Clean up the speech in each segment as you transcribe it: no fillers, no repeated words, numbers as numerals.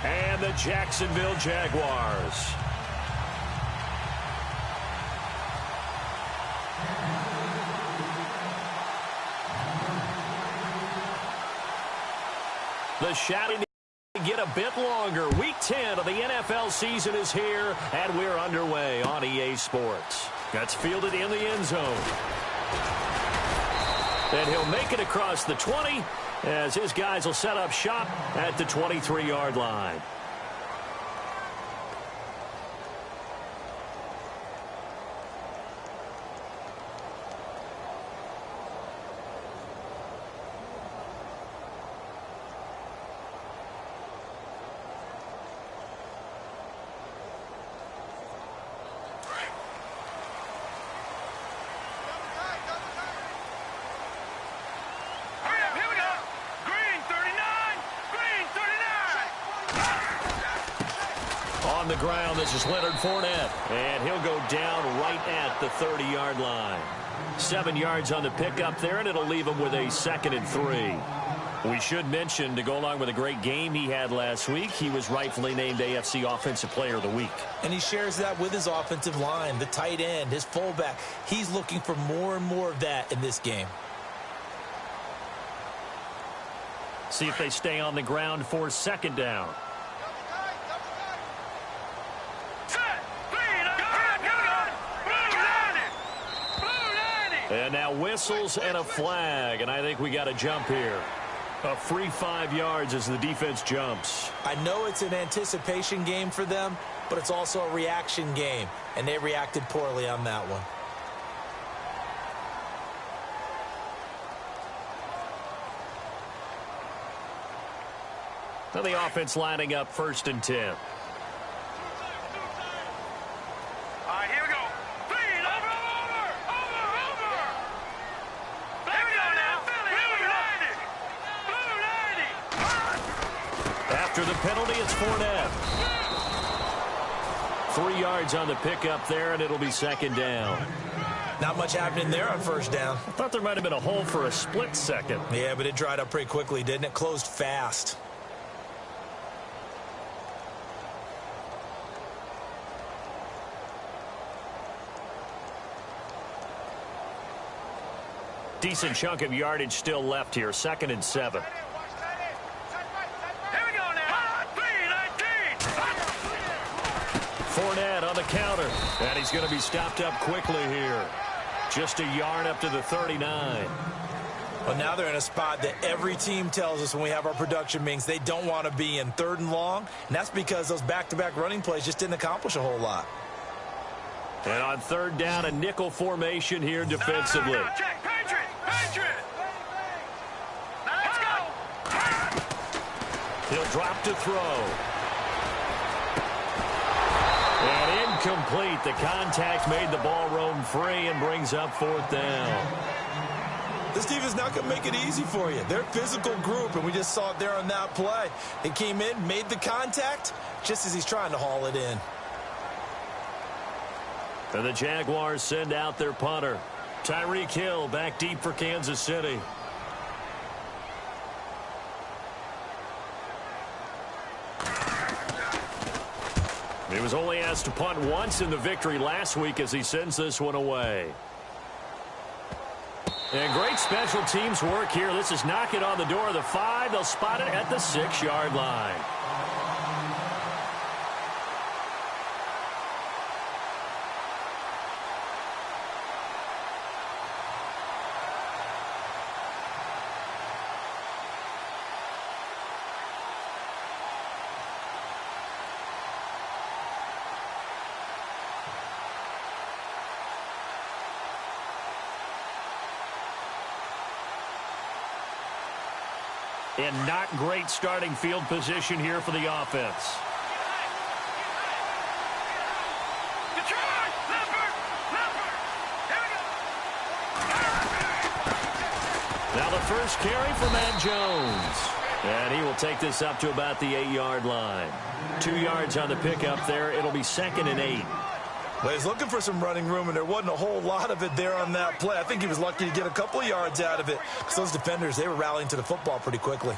and the Jacksonville Jaguars. The shouting to get a bit longer. Week 10 of the NFL season is here, and we're underway on EA Sports. That's fielded in the end zone. And he'll make it across the 20 as his guys will set up shop at the 23-yard line. On the ground, this is Leonard Fournette, and he'll go down right at the 30-yard line. 7 yards on the pickup there, and it'll leave him with a 2nd and 3. We should mention, to go along with a great game he had last week, he was rightfully named AFC Offensive Player of the Week. And he shares that with his offensive line, the tight end, his fullback. He's looking for more and more of that in this game. See if they stay on the ground for 2nd down. And now whistles and a flag, and I think we got a jump here. A free 5 yards as the defense jumps. I know it's an anticipation game for them, but it's also a reaction game, and they reacted poorly on that one. So the offense lining up 1st and 10. After the penalty, it's Fournette. 3 yards on the pickup there, and it'll be 2nd down. Not much happening there on 1st down. I thought there might have been a hole for a split second. Yeah, but it dried up pretty quickly, didn't it? Closed fast. Decent chunk of yardage still left here. 2nd and 7. Fournette on the counter, and he's going to be stopped up quickly here. Just a yard up to the 39. Well, now they're in a spot that every team tells us when we have our production meetings they don't want to be in, 3rd and long, and that's because those back-to-back running plays just didn't accomplish a whole lot. And on 3rd down, a nickel formation here defensively. No, check, Patriot! Now let's go! He'll drop to throw. And incomplete. The contact made the ball roam free and brings up 4th down. This team is not going to make it easy for you. They're a physical group, and we just saw it there on that play. They came in, made the contact, just as he's trying to haul it in. And the Jaguars send out their punter. Tyreek Hill back deep for Kansas City. He was only asked to punt once in the victory last week as he sends this one away. And great special teams work here. This is knocking on the door of the 5. They'll spot it at the 6-yard line. And not great starting field position here for the offense. Now the first carry for Matt Jones. And he will take this up to about the 8-yard line. 2 yards on the pickup there. It'll be 2nd and 8. Well, he's looking for some running room, and there wasn't a whole lot of it there on that play. I think he was lucky to get a couple of yards out of it, because those defenders, they were rallying to the football pretty quickly.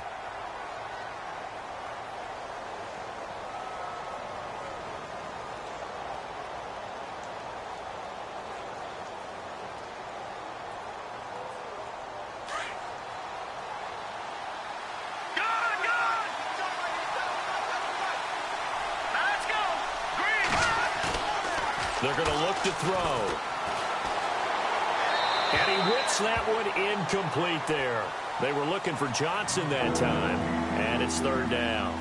They're going to look to throw. And he whips that one incomplete there. They were looking for Johnson that time, and it's third down.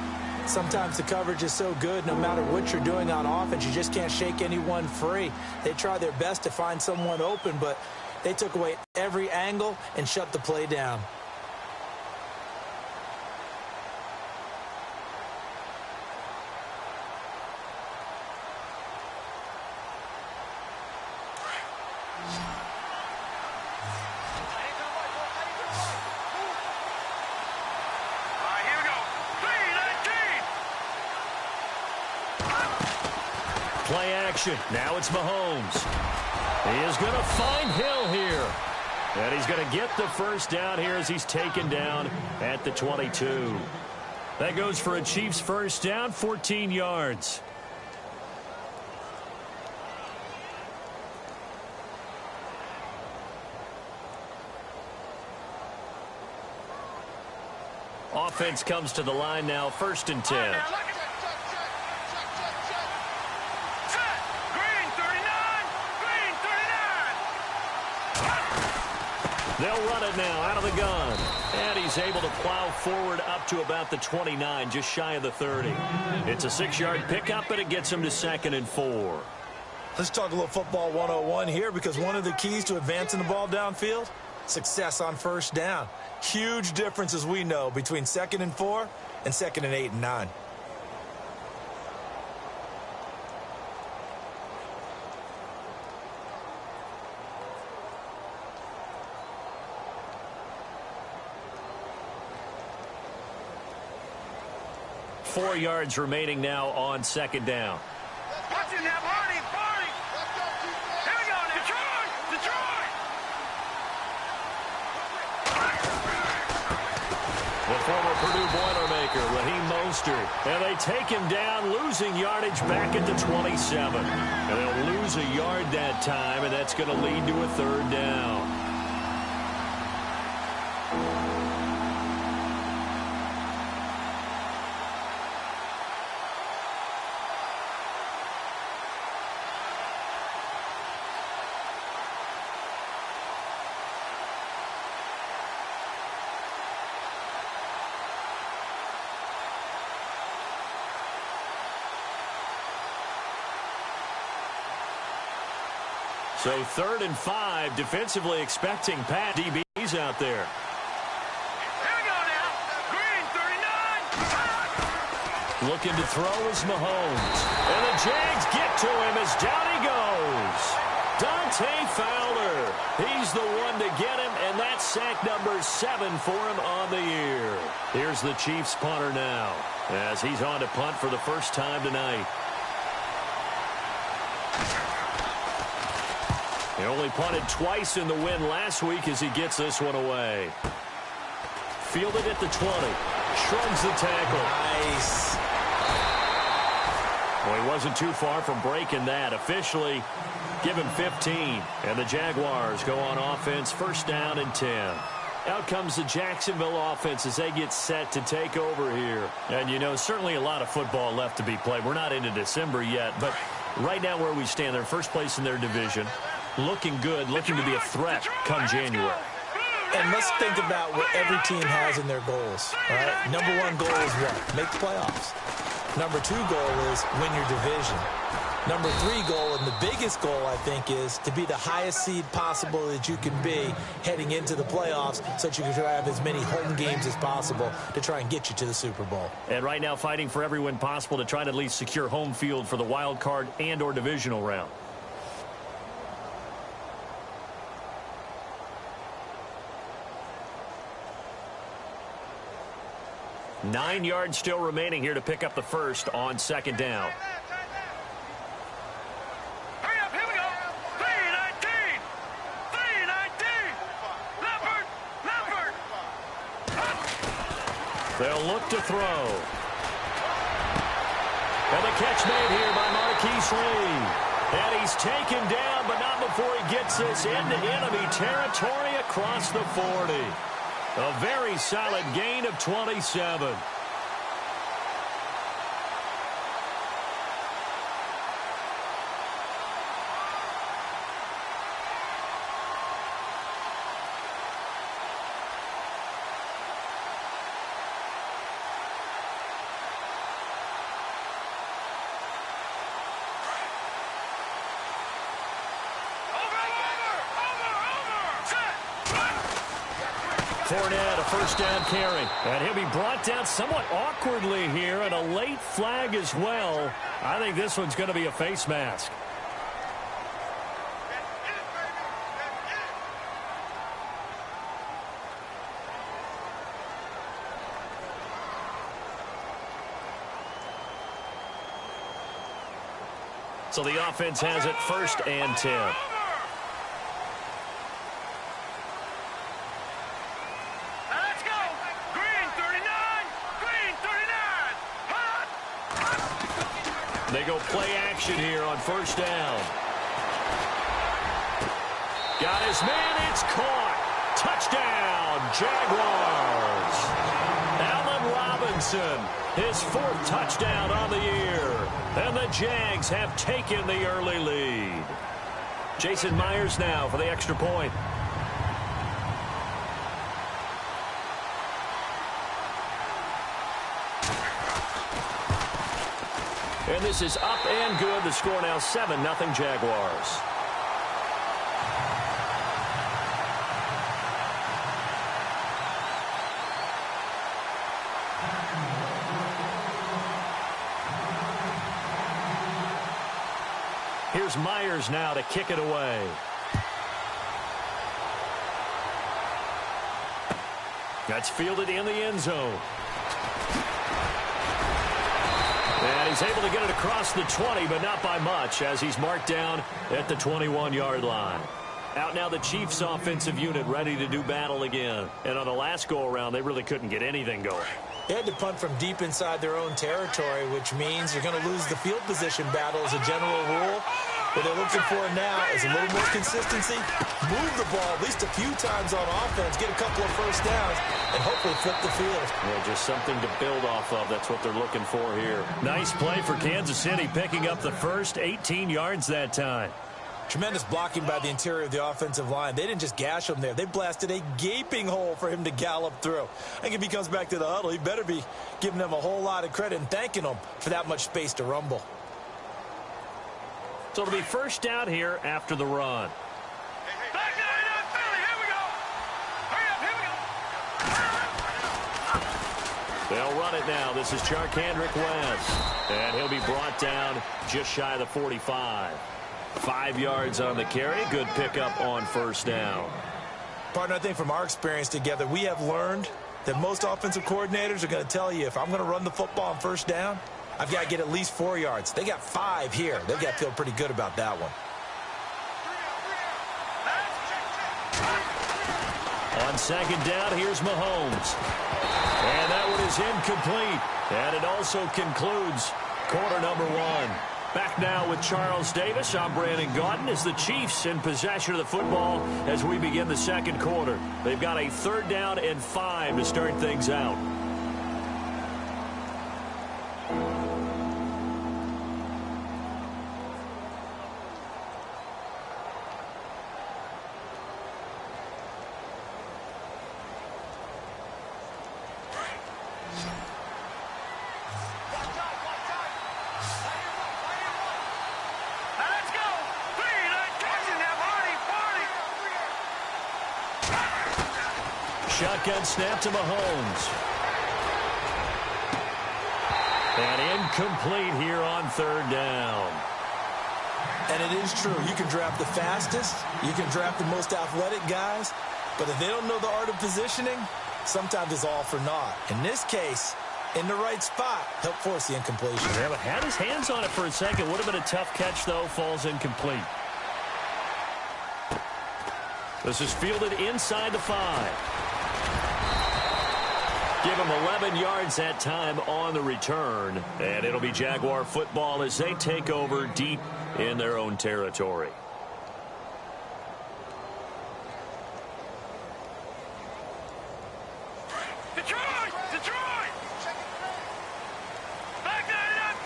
Sometimes the coverage is so good, no matter what you're doing on offense, you just can't shake anyone free. They try their best to find someone open, but they took away every angle and shut the play down. Play action. Now it's Mahomes. He is going to find Hill here. And he's going to get the first down here as he's taken down at the 22. That goes for a Chiefs first down, 14 yards. Offense comes to the line now, 1st and 10. They'll run it now out of the gun. And he's able to plow forward up to about the 29, just shy of the 30. It's a 6-yard pickup, but it gets him to 2nd and 4. Let's talk a little football 101 here, because one of the keys to advancing the ball downfield, success on first down. Huge difference, as we know, between 2nd and 4 and 2nd and 8 and 9. Four yards remaining now on 2nd down. Watch it now, Barney, Barney. Here we go now. Detroit, Detroit. The former Purdue Boilermaker, Raheem Mostert. And they take him down, losing yardage back at the 27. And they'll lose a yard that time, and that's going to lead to a 3rd down. So 3rd and 5, defensively expecting Pat. DB's out there. Here we go now. Green, 39. Looking to throw is Mahomes. And the Jags get to him as down he goes. Dante Fowler. He's the one to get him, and that's sack number 7 for him on the year. Here's the Chiefs punter now, as he's on to punt for the first time tonight. He only punted twice in the win last week as he gets this one away. Fielded at the 20. Shrugs the tackle. Nice. Well, he wasn't too far from breaking that. Officially, give him 15. And the Jaguars go on offense, 1st down and 10. Out comes the Jacksonville offense as they get set to take over here. And, you know, certainly a lot of football left to be played. We're not into December yet, but right now where we stand, they're first place in their division. Looking good, looking to be a threat come January. And let's think about what every team has in their goals. All right? Number 1 goal is what? Make the playoffs. Number 2 goal is win your division. Number 3 goal, and the biggest goal, I think, is to be the highest seed possible that you can be heading into the playoffs, so that you can try to have as many home games as possible to try and get you to the Super Bowl. And right now fighting for every win possible to try to at least secure home field for the wild card and or divisional round. Nine yards still remaining here to pick up the first on 2nd down. Hurry up, here we go. 319. 319. Leopard. They'll look to throw. And the catch made here by Marquise Lee. And he's taken down, but not before he gets this into enemy territory across the 40. A very solid gain of 27. Fournette, a first down carry. And he'll be brought down somewhat awkwardly here, and a late flag as well. I think this one's going to be a face mask. So the offense has it 1st and 10. Let's go. Green 39. Green 39. They go play action here on 1st down. Got his man. It's caught. Touchdown, Jaguars. Allen Robinson, his 4th touchdown on the year. And the Jags have taken the early lead. Jason Myers now for the extra point. And this is up and good. The score now 7-0 Jaguars. Here's Myers now to kick it away. That's fielded in the end zone. And he's able to get it across the 20, but not by much, as he's marked down at the 21-yard line. Out now the Chiefs' offensive unit ready to do battle again. And on the last go-around, they really couldn't get anything going. They had to punt from deep inside their own territory, which means you're going to lose the field position battle as a general rule. What they're looking for now is a little more consistency, move the ball at least a few times on offense, get a couple of first downs, and hopefully flip the field. Well, just something to build off of. That's what they're looking for here. Nice play for Kansas City, picking up the first 18 yards that time. Tremendous blocking by the interior of the offensive line. They didn't just gash him there. They blasted a gaping hole for him to gallop through. I think if he comes back to the huddle, he better be giving them a whole lot of credit and thanking them for that much space to rumble. So it'll be first down here after the run. Back to Philly. Here we go. Hurry up. Here we go. They'll run it now. This is Charkandrick West. And he'll be brought down just shy of the 45. 5 yards on the carry. Good pickup on first down. Partner, I think from our experience together, we have learned that most offensive coordinators are going to tell you, if I'm going to run the football on first down, I've got to get at least 4 yards. They got 5 here. They've got to feel pretty good about that one. On second down, here's Mahomes. And that one is incomplete. And it also concludes quarter number 1. Back now with Charles Davis. I'm Brandon Gaudin as the Chiefs in possession of the football as we begin the second quarter. They've got a 3rd down and 5 to start things out. Shotgun snap to Mahomes. And incomplete here on 3rd down. And it is true. You can draft the fastest. You can draft the most athletic guys. But if they don't know the art of positioning, sometimes it's all for naught. In this case, in the right spot, help force the incompletion. Yeah, but had his hands on it for a second. Would have been a tough catch, though. Falls incomplete. This is fielded inside the 5. Give him 11 yards that time on the return. And it'll be Jaguar football as they take over deep in their own territory. Detroit! Detroit! Back to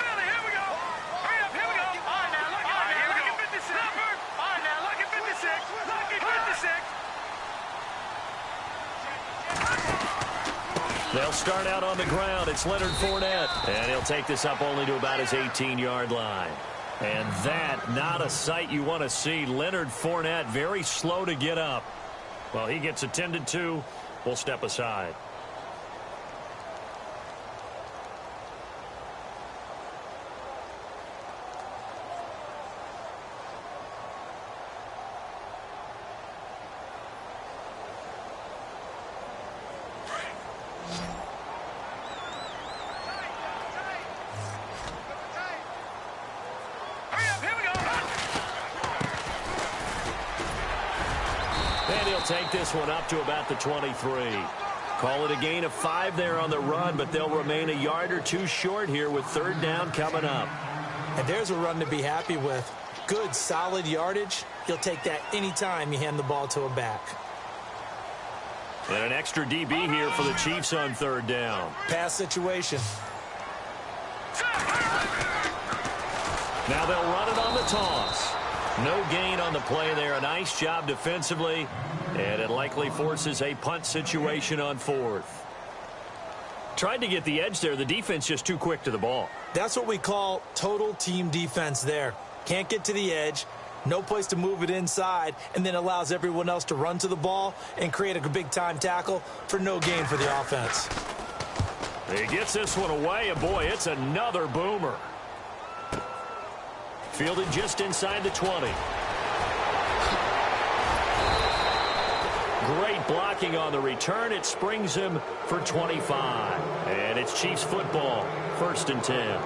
Philly. Here we go. Hurry up. Here we go. All right, now. Look at 56. Number. All right, now. Look at 56. Look at 56. They'll start out on the ground. It's Leonard Fournette. And he'll take this up only to about his 18-yard line. And that, not a sight you want to see. Leonard Fournette very slow to get up. Well, he gets attended to will step aside. And he'll take this one up to about the 23. Call it a gain of 5 there on the run, but they'll remain a yard or two short here with third down coming up. And there's a run to be happy with. Good, solid yardage. He'll take that anytime you hand the ball to a back. And an extra DB here for the Chiefs on third down. Pass situation. Now they'll run it on the toss. No gain on the play there. A nice job defensively. And it likely forces a punt situation on fourth. Tried to get the edge there. The defense just too quick to the ball. That's what we call total team defense there. Can't get to the edge. No place to move it inside. And then allows everyone else to run to the ball and create a big-time tackle for no gain for the offense. He gets this one away. And, boy, it's another boomer. Fielded just inside the 20. Great blocking on the return. It springs him for 25. And it's Chiefs football, 1st and 10.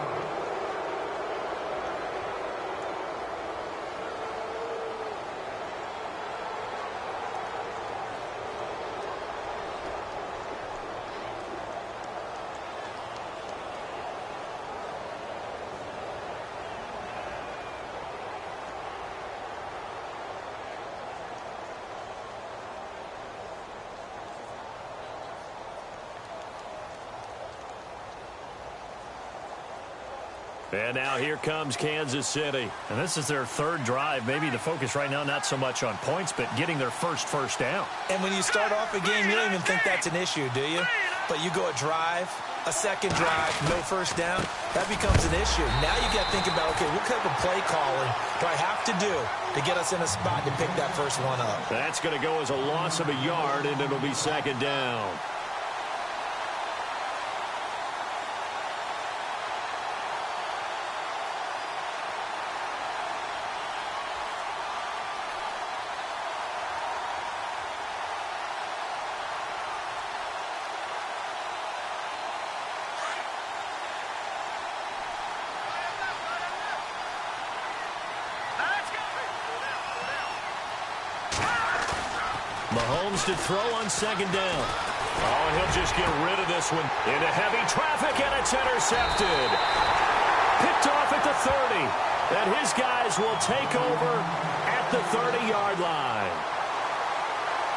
And now here comes Kansas City. And this is their third drive. Maybe the focus right now not so much on points, but getting their first down. And when you start off a game, you don't even think that's an issue, do you? But you go a drive, a second drive, no first down, that becomes an issue. Now you got to think about, okay, what type of play calling do I have to do to get us in a spot to pick that first one up? That's going to go as a loss of a yard, and it'll be 2nd down. Mahomes to throw on 2nd down. Oh, and he'll just get rid of this one into heavy traffic, and it's intercepted. Picked off at the 30. And his guys will take over at the 30-yard line.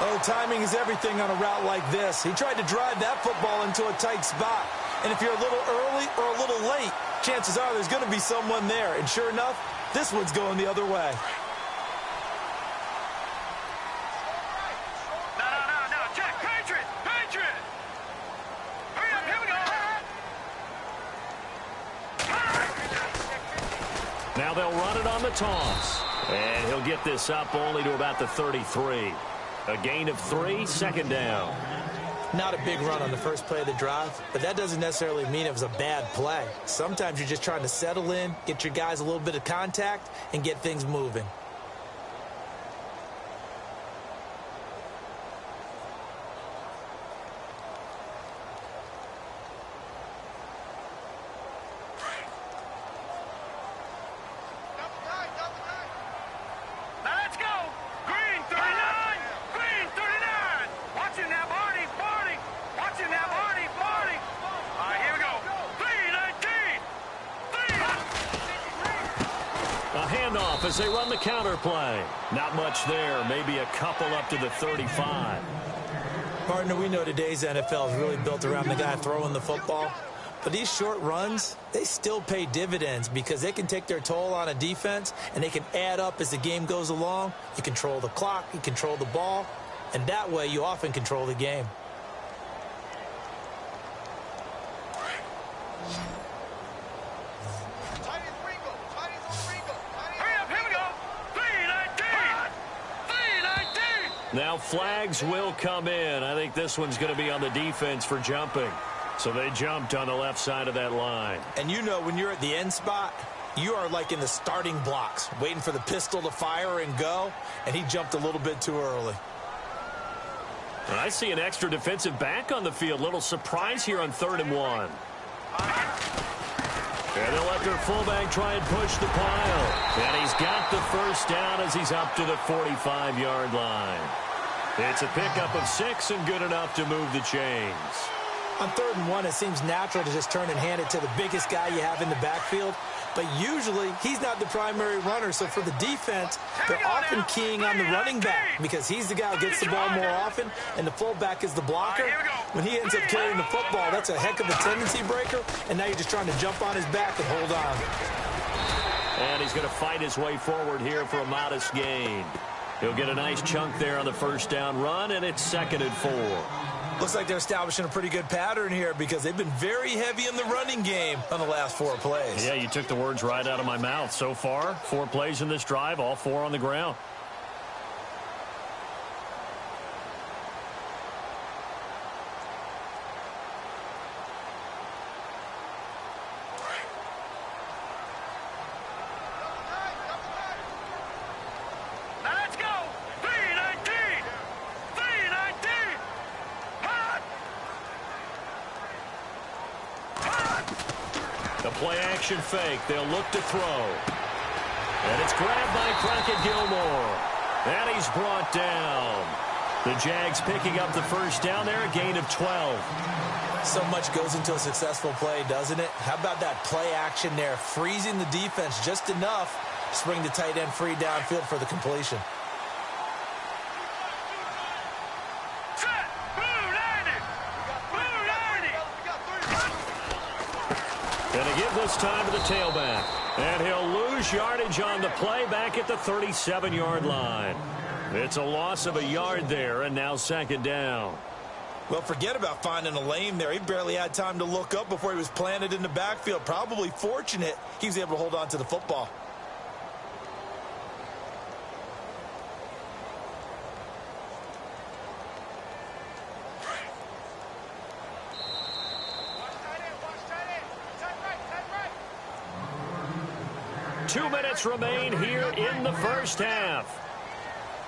Oh, timing is everything on a route like this. He tried to drive that football into a tight spot. And if you're a little early or a little late, chances are there's going to be someone there. And sure enough, this one's going the other way. Now they'll run it on the toss. And he'll get this up only to about the 33. A gain of 3, 2nd down. Not a big run on the first play of the drive, but that doesn't necessarily mean it was a bad play. Sometimes you're just trying to settle in, get your guys a little bit of contact, and get things moving. As they run the counter play. Not much there. Maybe a couple up to the 35. Partner, we know today's NFL is really built around the guy throwing the football. But these short runs, they still pay dividends because they can take their toll on a defense and they can add up as the game goes along. You control the clock, you control the ball, and that way you often control the game. Now flags will come in. I think this one's going to be on the defense for jumping. So they jumped on the left side of that line. And you know when you're at the end spot, you are like in the starting blocks, waiting for the pistol to fire and go, and he jumped a little bit too early. And I see an extra defensive back on the field. Little surprise here on 3rd and 1. And they'll let their fullback try and push the pile. And he's got the first down as he's up to the 45-yard line. It's a pickup of 6 and good enough to move the chains. On 3rd and 1, it seems natural to just turn and hand it to the biggest guy you have in the backfield. But usually, he's not the primary runner. So for the defense, they're often keying on the running back because he's the guy who gets the ball more often, and the fullback is the blocker. When he ends up carrying the football, that's a heck of a tendency breaker, and now you're just trying to jump on his back and hold on. And he's going to fight his way forward here for a modest gain. He'll get a nice chunk there on the first down run, and it's 2nd and 4. Looks like they're establishing a pretty good pattern here because they've been very heavy in the running game on the last 4 plays. Yeah, you took the words right out of my mouth. So far, 4 plays in this drive, all 4 on the ground. Play-action fake. They'll look to throw. And it's grabbed by Crockett Gilmore. And he's brought down. The Jags picking up the first down there, a gain of 12. So much goes into a successful play, doesn't it? How about that play action there, freezing the defense just enough to bring the tight end free downfield for the completion. Going to give this time to the tailback. And he'll lose yardage on the play back at the 37-yard line. It's a loss of a yard there, and now 2nd down. Well, forget about finding a lane there. He barely had time to look up before he was planted in the backfield. Probably fortunate he was able to hold on to the football. Two minutes remain here in the first half.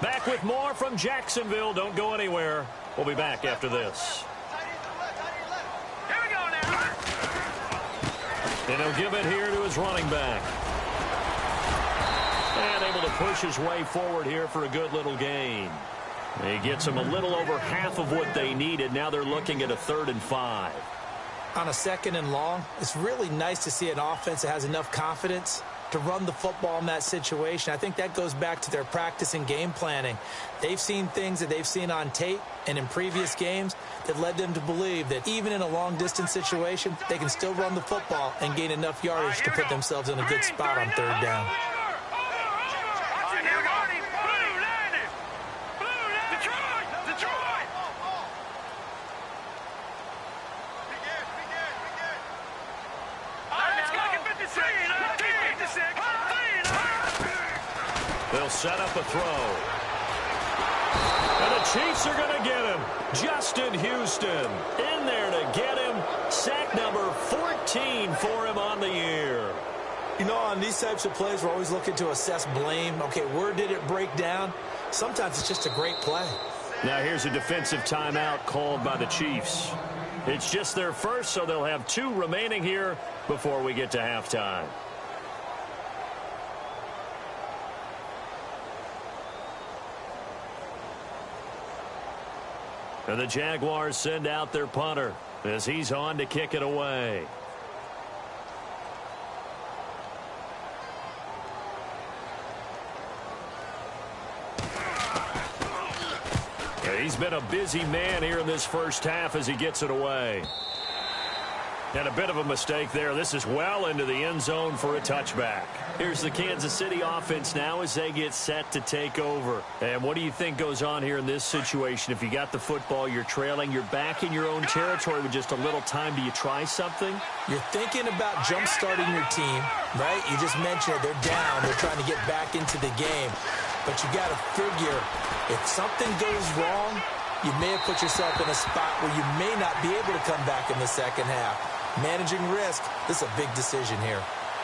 Back with more from Jacksonville. Don't go anywhere. We'll be back after this. Here we go now. And he'll give it here to his running back. And able to push his way forward here for a good little gain. He gets them a little over half of what they needed. Now they're looking at a 3rd and 5. On a 2nd and long, it's really nice to see an offense that has enough confidence to run the football in that situation. I think that goes back to their practice and game planning. They've seen things that they've seen on tape and in previous games that led them to believe that even in a long-distance situation, they can still run the football and gain enough yardage to put themselves in a good spot on 3rd down. They'll set up a throw. And the Chiefs are going to get him. Justin Houston in there to get him. Sack number 14 for him on the year. You know, on these types of plays, we're always looking to assess blame. Okay, where did it break down? Sometimes it's just a great play. Now here's a defensive timeout called by the Chiefs. It's just their first, so they'll have 2 remaining here before we get to halftime. And the Jaguars send out their punter as he's on to kick it away. He's been a busy man here in this first half as he gets it away. And a bit of a mistake there. This is well into the end zone for a touchback. Here's the Kansas City offense now as they get set to take over. And what do you think goes on here in this situation? If you got the football, you're trailing, you're back in your own territory with just a little time. Do you try something? You're thinking about jump-starting your team, right? You just mentioned it. They're down. They're trying to get back into the game. but you got to figure if something goes wrong, you may have put yourself in a spot where you may not be able to come back in the second half. Managing risk, this is a big decision here.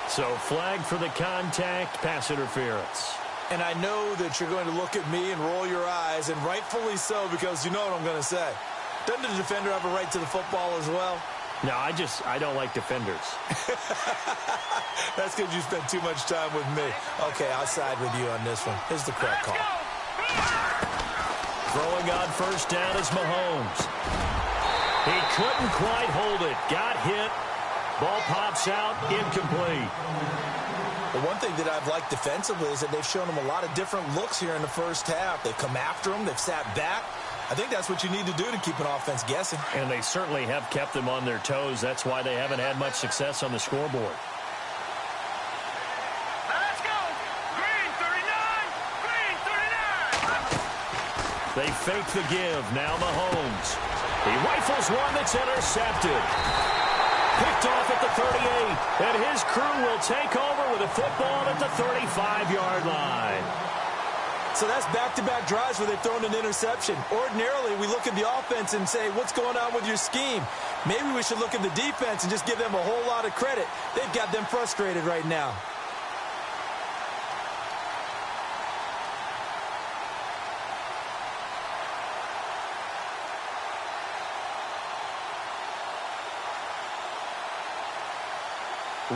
So flag for the contact, pass interference. And I know that you're going to look at me and roll your eyes, and rightfully so, because you know what I'm going to say. Doesn't the defender have a right to the football as well? No, I don't like defenders. That's because you spent too much time with me. Okay, I'll side with you on this one. Here's the correct call. Throwing on first down is Mahomes. He couldn't quite hold it. Got hit. Ball pops out, incomplete. The one thing that I've liked defensively is that they've shown him a lot of different looks here in the first half. They've come after him. They've sat back. I think that's what you need to do to keep an offense guessing. And they certainly have kept them on their toes. That's why they haven't had much success on the scoreboard. Let's go. Green 39. Green 39. They fake the give. Now Mahomes. He rifles one that's intercepted. Picked off at the 38. And his crew will take over with a football at the 35-yard line. So that's back-to-back drives where they've thrown an interception. Ordinarily, we look at the offense and say, what's going on with your scheme? Maybe we should look at the defense and just give them a whole lot of credit. They've got them frustrated right now.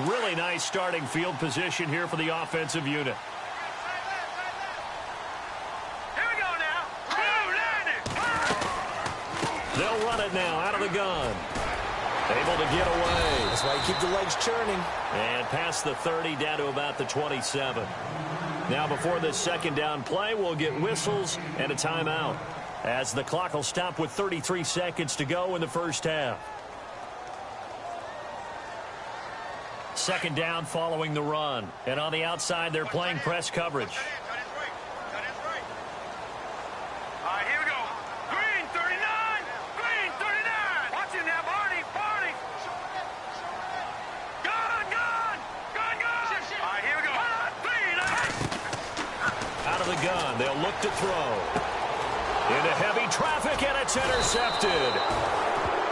Really nice starting field position here for the offensive unit. They'll run it now out of the gun. Able to get away. That's why you keep the legs churning. And past the 30 down to about the 27. Now before this second down play, we'll get whistles and a timeout, as the clock will stop with 33 seconds to go in the first half. Second down following the run. And on the outside, they're playing press coverage. Gun. They'll look to throw. Into heavy traffic, and it's intercepted.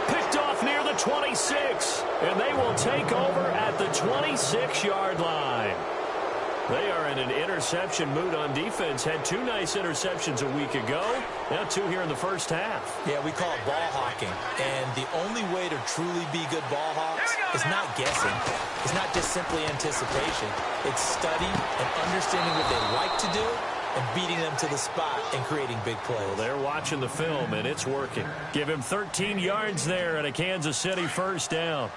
Picked off near the 26, and they will take over at the 26-yard line. They are in an interception mood on defense. Had two nice interceptions a week ago. Now two here in the first half. Yeah, we call it ball hawking. And the only way to truly be good ball hawks is not guessing. It's not just simply anticipation. It's study and understanding what they like to do and beating them to the spot and creating big plays. Well, they're watching the film, and it's working. Give him 13 yards there and a Kansas City first down.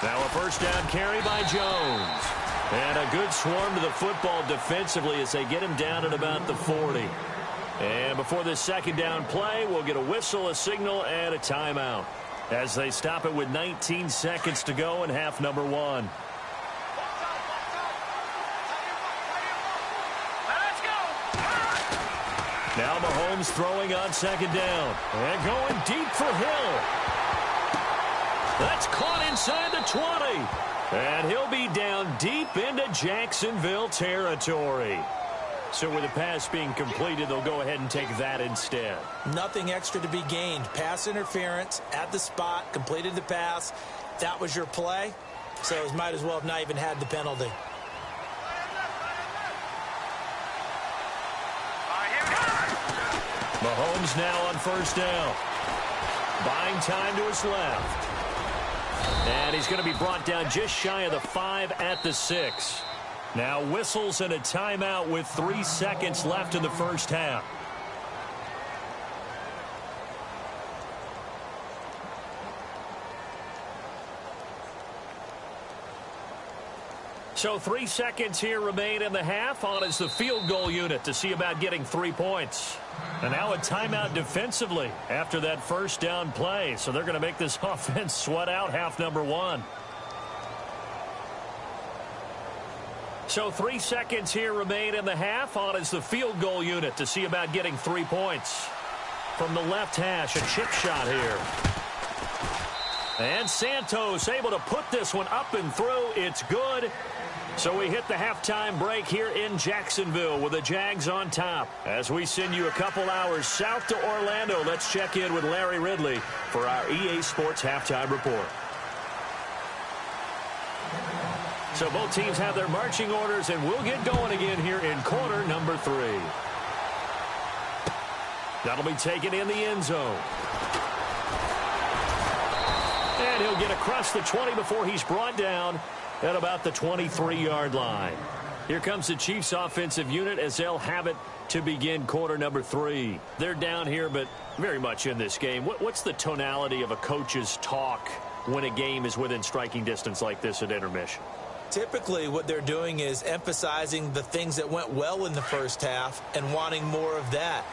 Now a first down carry by Jones. And a good swarm to the football defensively as they get him down at about the 40. And before this second down play, we'll get a whistle, a signal, and a timeout as they stop it with 19 seconds to go in half number one. Now Mahomes throwing on second down. And going deep for Hill. That's caught inside the 20. And he'll be down deep into Jacksonville territory. So with the pass being completed, they'll go ahead and take that instead. Nothing extra to be gained. Pass interference at the spot, completed the pass. That was your play. So it might as well have not even had the penalty. Mahomes now on first down. Buying time to his left. And he's going to be brought down just shy of the 5 at the 6. Now whistles and a timeout with 3 seconds left in the first half. So 3 seconds here remain in the half. On is the field goal unit to see about getting 3 points. And now a timeout defensively after that first down play. So they're going to make this offense sweat out half number one. So 3 seconds here remain in the half. On is the field goal unit to see about getting 3 points. From the left hash, a chip shot here. And Santos able to put this one up and through. It's good. So we hit the halftime break here in Jacksonville with the Jags on top. As we send you a couple hours south to Orlando, let's check in with Larry Ridley for our EA Sports Halftime Report. So both teams have their marching orders, and we'll get going again here in quarter number 3. That'll be taken in the end zone. And he'll get across the 20 before he's brought down at about the 23-yard line. Here comes the Chiefs offensive unit as they'll have it to begin quarter number 3. They're down here, but very much in this game. What's the tonality of a coach's talk when a game is within striking distance like this at intermission? Typically, what they're doing is emphasizing the things that went well in the first half and wanting more of that.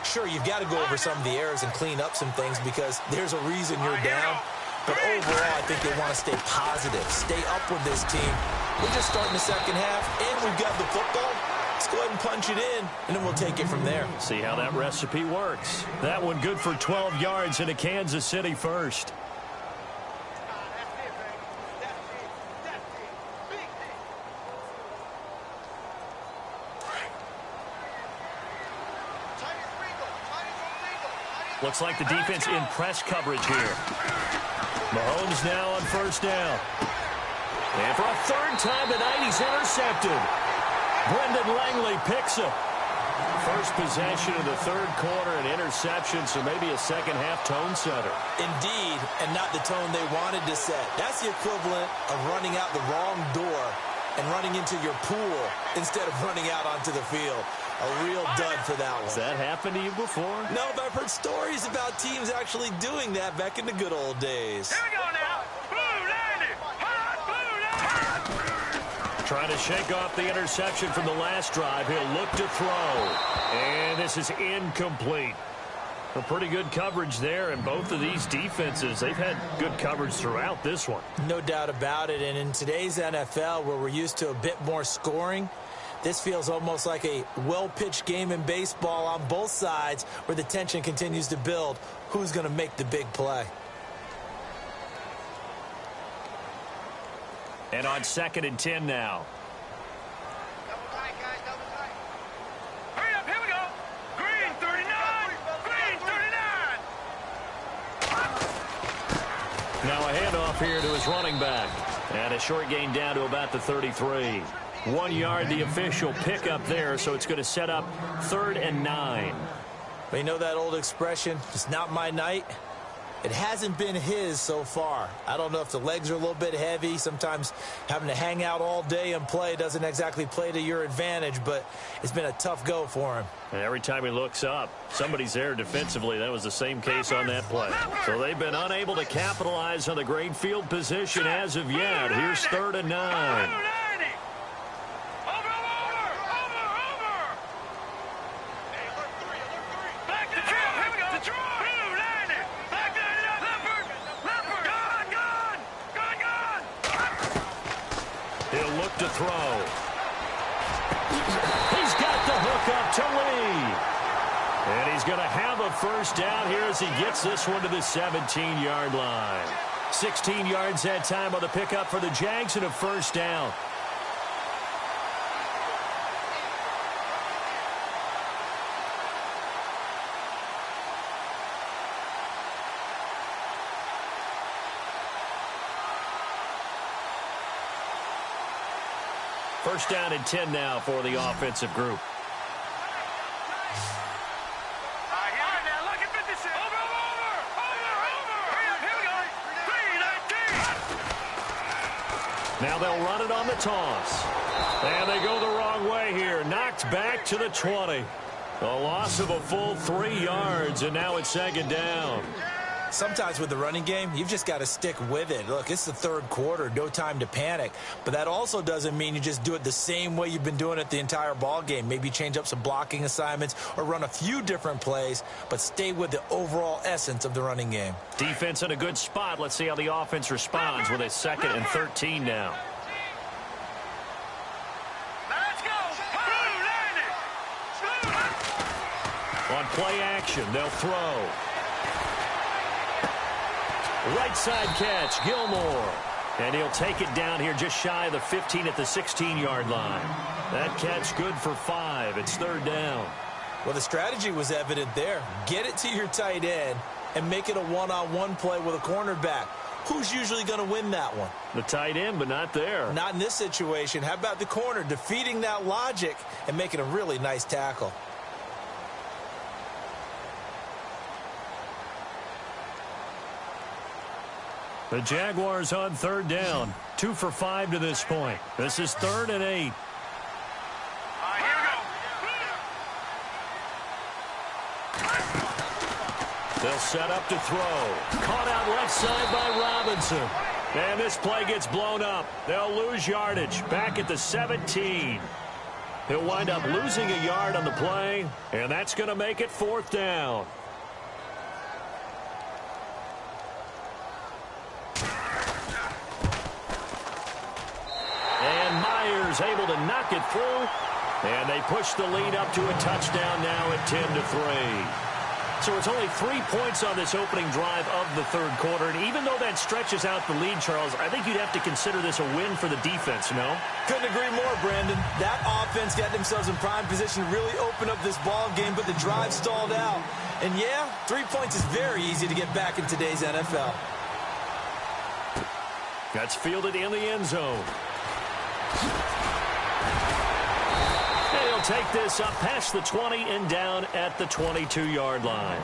Sure, you've got to go over some of the errors and clean up some things because there's a reason you're down. But overall, I think they want to stay positive, stay up with this team. We're just starting the second half, and we've got the football. Let's go ahead and punch it in, and then we'll take it from there. See how that recipe works. That one good for 12 yards into Kansas City first. Looks like the defense in press coverage here. Mahomes now on first down. And for a third time tonight, he's intercepted. Brendan Langley picks it. First possession of the third quarter, an interception, so maybe a second-half tone setter. Indeed, and not the tone they wanted to set. That's the equivalent of running out the wrong door and running into your pool instead of running out onto the field. A real dud for that one. Has that happened to you before? No, but I've heard stories about teams actually doing that back in the good old days. Here we go now. Blue Landy. Hot Blue Landy. Trying to shake off the interception from the last drive. He'll look to throw. And this is incomplete. A pretty good coverage there, and both of these defenses, they've had good coverage throughout this one. No doubt about it, and in today's NFL, where we're used to a bit more scoring, this feels almost like a well-pitched game in baseball on both sides where the tension continues to build. Who's going to make the big play? And on 2nd and 10 now. Double tight, guys, double tight. Hurry up, here we go. Green 39. Green 39. Now a handoff here to his running back. And a short gain down to about the 33. 1 yard, the official pickup there, so it's going to set up 3rd and 9. But you know that old expression, it's not my night? It hasn't been his so far. I don't know if the legs are a little bit heavy. Sometimes having to hang out all day and play doesn't exactly play to your advantage, but it's been a tough go for him. And every time he looks up, somebody's there defensively. That was the same case on that play. So they've been unable to capitalize on the great field position as of yet. Here's 3rd and 9. To throw. He's got the hook up to Lee. And he's going to have a first down here as he gets this one to the 17-yard line. 16 yards that time on the pickup for the Jags and a first down. First down and 10 now for the offensive group. Now they'll run it on the toss. And they go the wrong way here. Knocked back to the 20. A loss of a full 3 yards, and now it's 2nd down. Sometimes with the running game, you've just got to stick with it. Look, it's the third quarter, no time to panic. But that also doesn't mean you just do it the same way you've been doing it the entire ball game. Maybe change up some blocking assignments or run a few different plays, but stay with the overall essence of the running game. Defense in a good spot. Let's see how the offense responds with a 2nd and 13 now. On play action, they'll throw. Right side catch, Gilmore. And he'll take it down here just shy of the 15 at the 16-yard line. That catch good for 5. It's 3rd down. Well, the strategy was evident there. Get it to your tight end and make it a one-on-one play with a cornerback. Who's usually going to win that one? The tight end, but not there. Not in this situation. How about the corner defeating that logic and making a really nice tackle? The Jaguars on 3rd down. 2 for 5 to this point. This is 3rd and 8. Here we go. They'll set up to throw. Caught out left side by Robinson. And this play gets blown up. They'll lose yardage. Back at the 17. He'll wind up losing a yard on the play. And that's going to make it 4th down. Able to knock it through, and they push the lead up to a touchdown now at 10-3. So it's only 3 points on this opening drive of the 3rd quarter, and even though that stretches out the lead, Charles, I think you'd have to consider this a win for the defense, no? Couldn't agree more, Brandon. That offense got themselves in prime position to really open up this ball game, but the drive stalled out. And yeah, 3 points is very easy to get back in today's NFL. That's fielded in the end zone. They'll take this up past the 20 and down at the 22-yard line.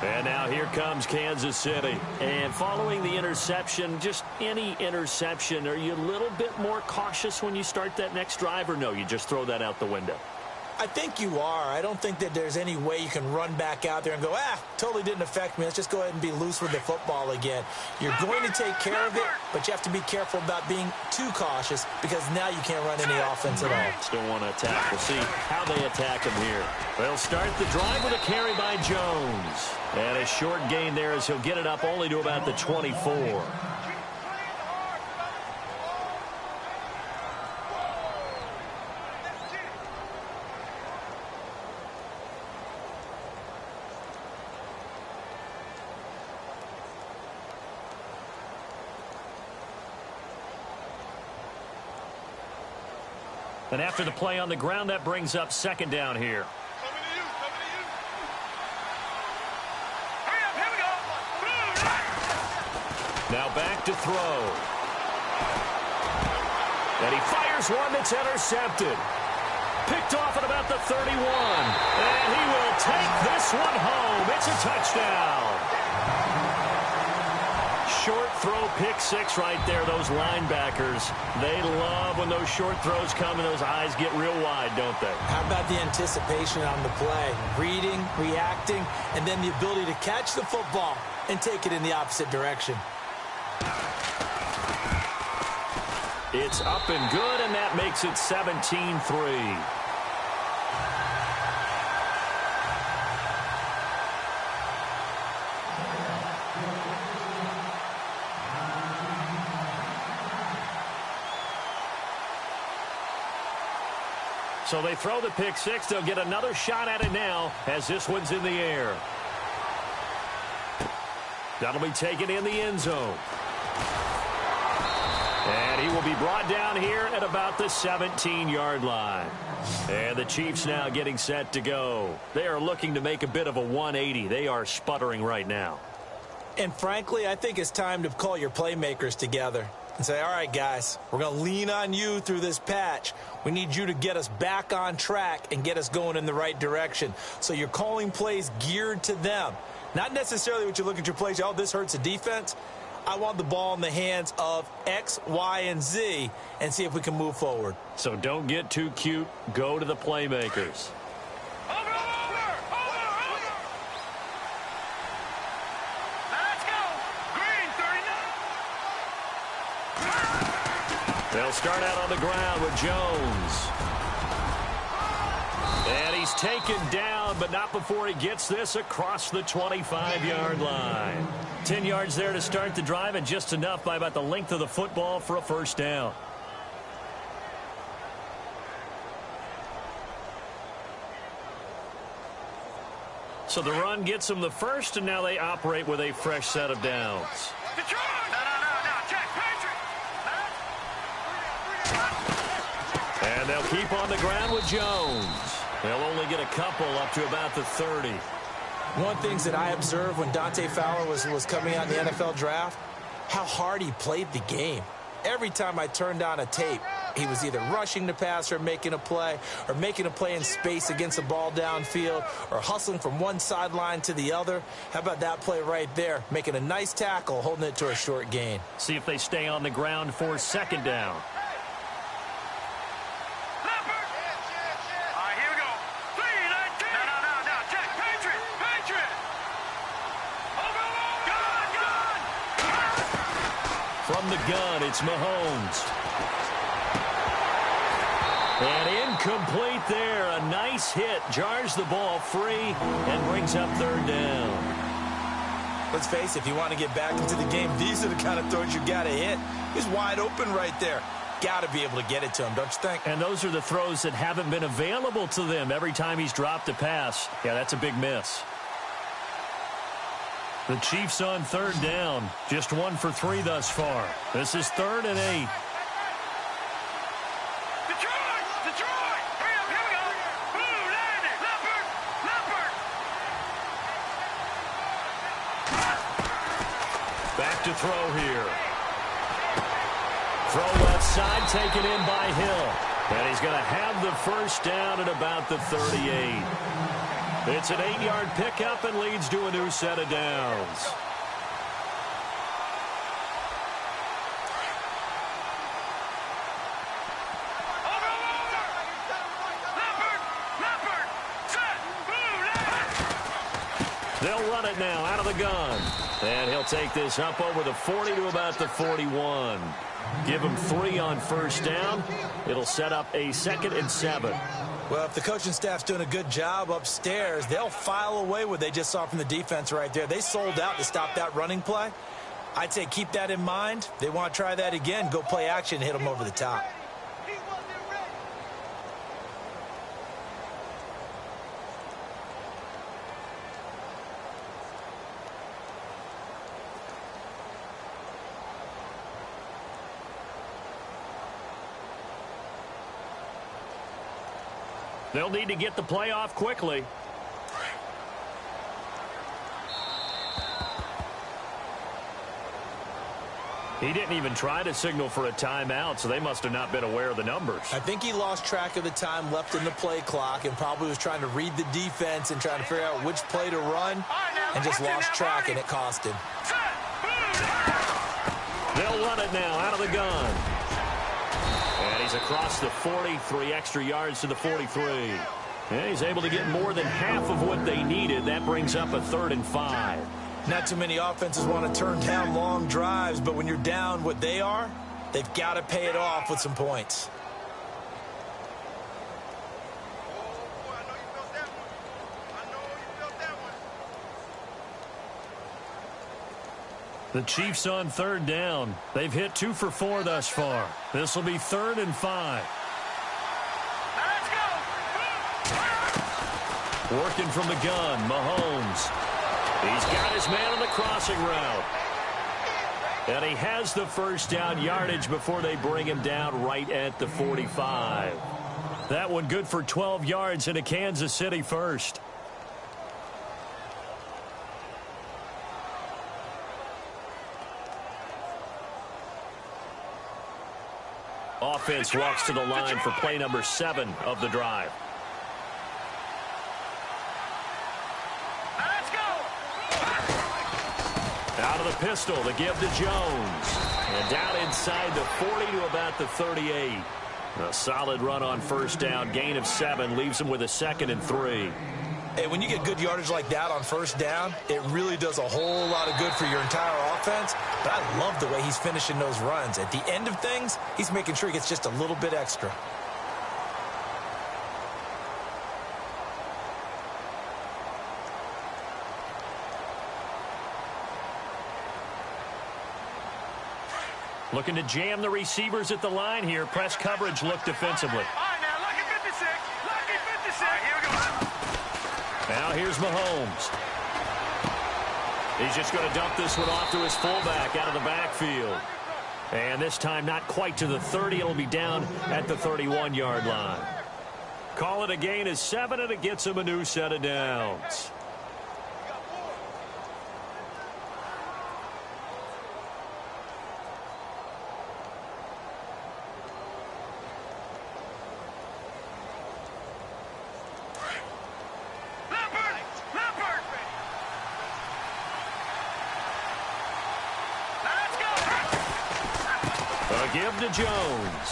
And now here comes Kansas City. And following the interception, just any interception, are you a little bit more cautious when you start that next drive, or no, you just throw that out the window? I think you are. I don't think that there's any way you can run back out there and go, totally didn't affect me. Let's just go ahead and be loose with the football again. You're going to take care of it, but you have to be careful about being too cautious because now you can't run any offense at all. Still want to attack. We'll see how they attack him here. They'll start the drive with a carry by Jones. And a short gain there as he'll get it up only to about the 24. And after the play on the ground, that brings up 2nd down here. Now back to throw. And he fires one that's intercepted. Picked off at about the 31. And he will take this one home. It's a touchdown. Short throw, pick 6 right there. Those linebackers, they love when those short throws come and those eyes get real wide, don't they? How about the anticipation on the play? Reading, reacting, and then the ability to catch the football and take it in the opposite direction. It's up and good, and that makes it 17-3. So they throw the pick 6. They'll get another shot at it now as this one's in the air. That'll be taken in the end zone. And he will be brought down here at about the 17-yard line. And the Chiefs now getting set to go. They are looking to make a bit of a 180. They are sputtering right now. And frankly, I think it's time to call your playmakers together and say, all right, guys, we're going to lean on you through this patch. We need you to get us back on track and get us going in the right direction. So you're calling plays geared to them. Not necessarily what you look at your plays, oh, this hurts the defense. I want the ball in the hands of X, Y, and Z and see if we can move forward. So don't get too cute. Go to the playmakers. Over. Let's go. Green 39. They'll start out on the ground with Jones. And he's taken down, but not before he gets this across the 25-yard line. 10 yards there to start the drive, and just enough by about the length of the football for a first down. So the run gets them the first, and now they operate with a fresh set of downs. Detroit! No, check, Patriot! And they'll keep on the ground with Jones. They'll only get a couple up to about the 30. One thing that I observed when Dante Fowler was coming out in the NFL draft, how hard he played the game. Every time I turned on a tape, he was either rushing the passer, making a play in space against the ball downfield, or hustling from one sideline to the other. How about that play right there? Making a nice tackle, holding it to a short gain. See if they stay on the ground for second down. From the gun, it's Mahomes. And incomplete there. A nice hit. Jars the ball free and brings up third down. Let's face it, if you want to get back into the game, these are the kind of throws you got to hit. He's wide open right there. Got to be able to get it to him, don't you think? And those are the throws that haven't been available to them every time he's dropped a pass. Yeah, that's a big miss. The Chiefs on third down. Just 1 for 3 thus far. This is 3rd and 8. Detroit! Hurry up, here we go. Blue, landing. Leopard. Back to throw here. Throw left side, taken in by Hill. And he's going to have the first down at about the 38. It's an 8-yard pickup and leads to a new set of downs. They'll run it now out of the gun. And he'll take this up over the 40 to about the 41. Give him 3 on first down. It'll set up a 2nd and 7. Well, if the coaching staff's doing a good job upstairs, they'll file away what they just saw from the defense right there. They sold out to stop that running play. I'd say keep that in mind. They want to try that again. Go play action, hit them over the top. They'll need to get the play off quickly. He didn't even try to signal for a timeout, so they must have not been aware of the numbers. I think he lost track of the time left in the play clock and probably was trying to read the defense and trying to figure out which play to run and just lost track, and it cost him. They'll run it now out of the gun. And he's across the 40, 3 extra yards to the 43. And he's able to get more than half of what they needed. That brings up a 3rd and 5. Not too many offenses want to turn down long drives, but when you're down what they are, they've got to pay it off with some points. The Chiefs on third down. They've hit 2 for 4 thus far. This will be 3rd and 5. Working from the gun, Mahomes. He's got his man on the crossing route. And he has the first down yardage before they bring him down right at the 45. That one good for 12 yards into Kansas City first. Offense walks to the line for play number 7 of the drive. Out of the pistol, the give to Jones. And down inside the 40 to about the 38. A solid run on first down. Gain of 7 leaves him with a 2nd and 3. Hey, when you get good yardage like that on first down, it really does a whole lot of good for your entire offense. But I love the way he's finishing those runs. At the end of things, he's making sure he gets just a little bit extra. Looking to jam the receivers at the line here. Press coverage look defensively. All right, now, lucky 56. Lucky 56. Here we go. Now here's Mahomes. He's just going to dump this one off to his fullback out of the backfield. And this time not quite to the 30. It'll be down at the 31-yard line. Call it a gain of 7, and it gets him a new set of downs. Give to Jones.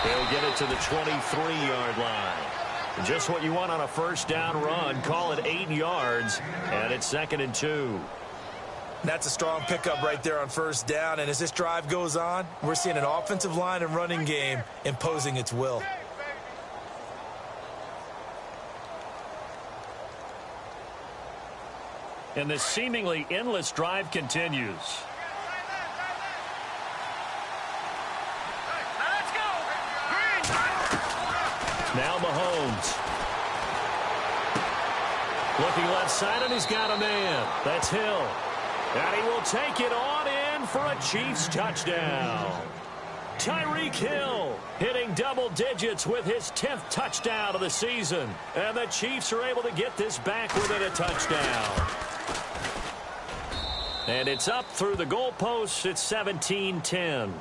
He'll get it to the 23-yard line. Just what you want on a first down run. Call it 8 yards, and it's 2nd and 2. That's a strong pickup right there on first down, and as this drive goes on, we're seeing an offensive line and running game imposing its will. And this seemingly endless drive continues. Now Mahomes. Looking left side, and he's got a man. That's Hill. And he will take it on in for a Chiefs touchdown. Tyreek Hill hitting double digits with his 10th touchdown of the season. And the Chiefs are able to get this back within a touchdown. And it's up through the goalposts. It's 17-10.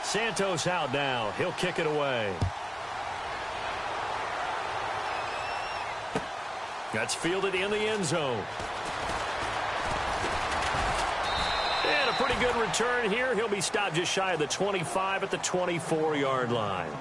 Santos out now. He'll kick it away. That's fielded in the end zone. And a pretty good return here. He'll be stopped just shy of the 25 at the 24-yard line.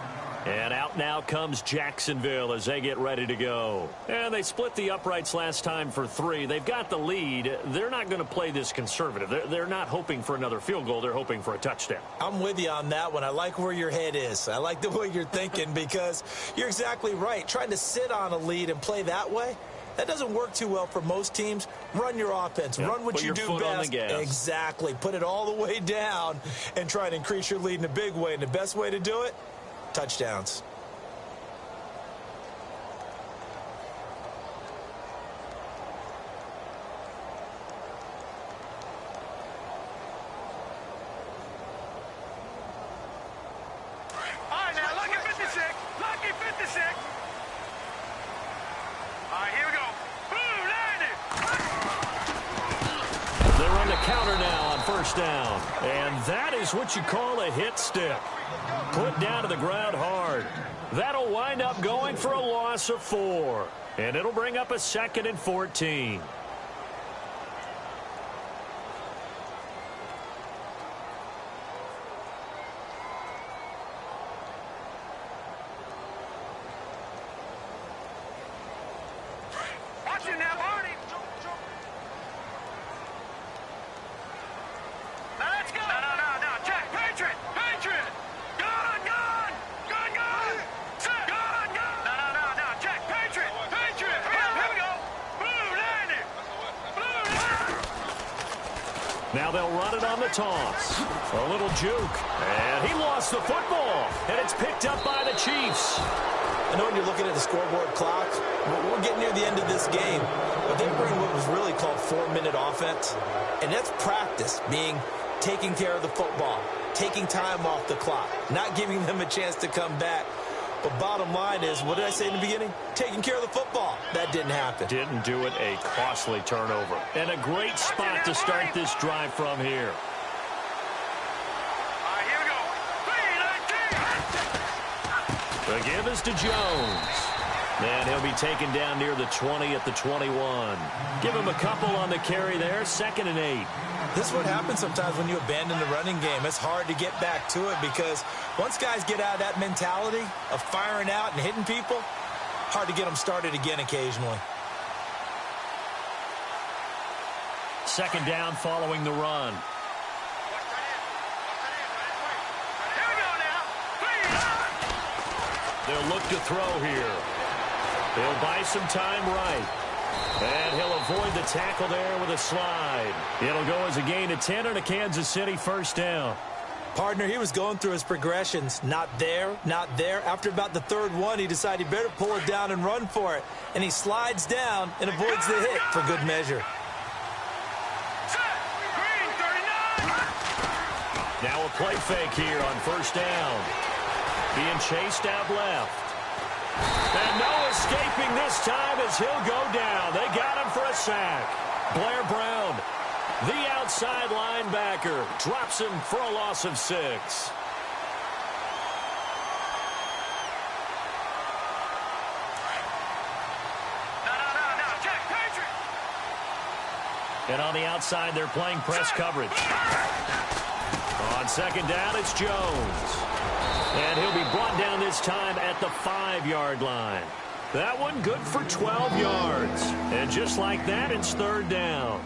And out now comes Jacksonville as they get ready to go. And they split the uprights last time for 3. They've got the lead. They're not going to play this conservative. They're not hoping for another field goal. They're hoping for a touchdown. I'm with you on that one. I like where your head is. I like the way you're thinking because you're exactly right. Trying to sit on a lead and play that way, that doesn't work too well for most teams. Run your offense. Yep. Run what Put you your do foot best. on the gas. Exactly. Put it all the way down and try to increase your lead in a big way. And the best way to do it, touchdowns. Down. And that is what you call a hit stick. Put down to the ground hard. That'll wind up going for a loss of 4. And it'll bring up a 2nd and 14. Watch it now, Barney. Now they'll run it on the toss. A little juke. And he lost the football. And it's picked up by the Chiefs. I know when you're looking at the scoreboard clock, we're getting near the end of this game. But they bring what was really called 4-minute offense. And that's practice, being taking care of the football, taking time off the clock, not giving them a chance to come back. But bottom line is, what did I say in the beginning? Taking care of the football. That didn't happen. Didn't do it. A costly turnover. And a great spot to start this drive from here. Here we go. The give is to Jones. And he'll be taken down near the 20 at the 21. Give him a couple on the carry there. 2nd and 8. This is what happens sometimes when you abandon the running game. It's hard to get back to it because once guys get out of that mentality of firing out and hitting people, hard to get them started again occasionally. 2nd down following the run. Here we go now. They'll look to throw here. They'll buy some time right. And he'll avoid the tackle there with a slide. It'll go as a gain of 10 and a Kansas City first down. Partner, he was going through his progressions. Not there, not there. After about the third one, he decided he better pull it down and run for it. And he slides down and avoids the hit for good measure. Now a play fake here on first down. Being chased out left. And no escaping this time as he'll go down. They got him for a sack. Blair Brown, the outside linebacker, drops him for a loss of 6. And on the outside, they're playing press coverage. On second down, it's Jones. And he'll be brought down this time at the 5-yard line. That one good for 12 yards. And just like that, it's third down.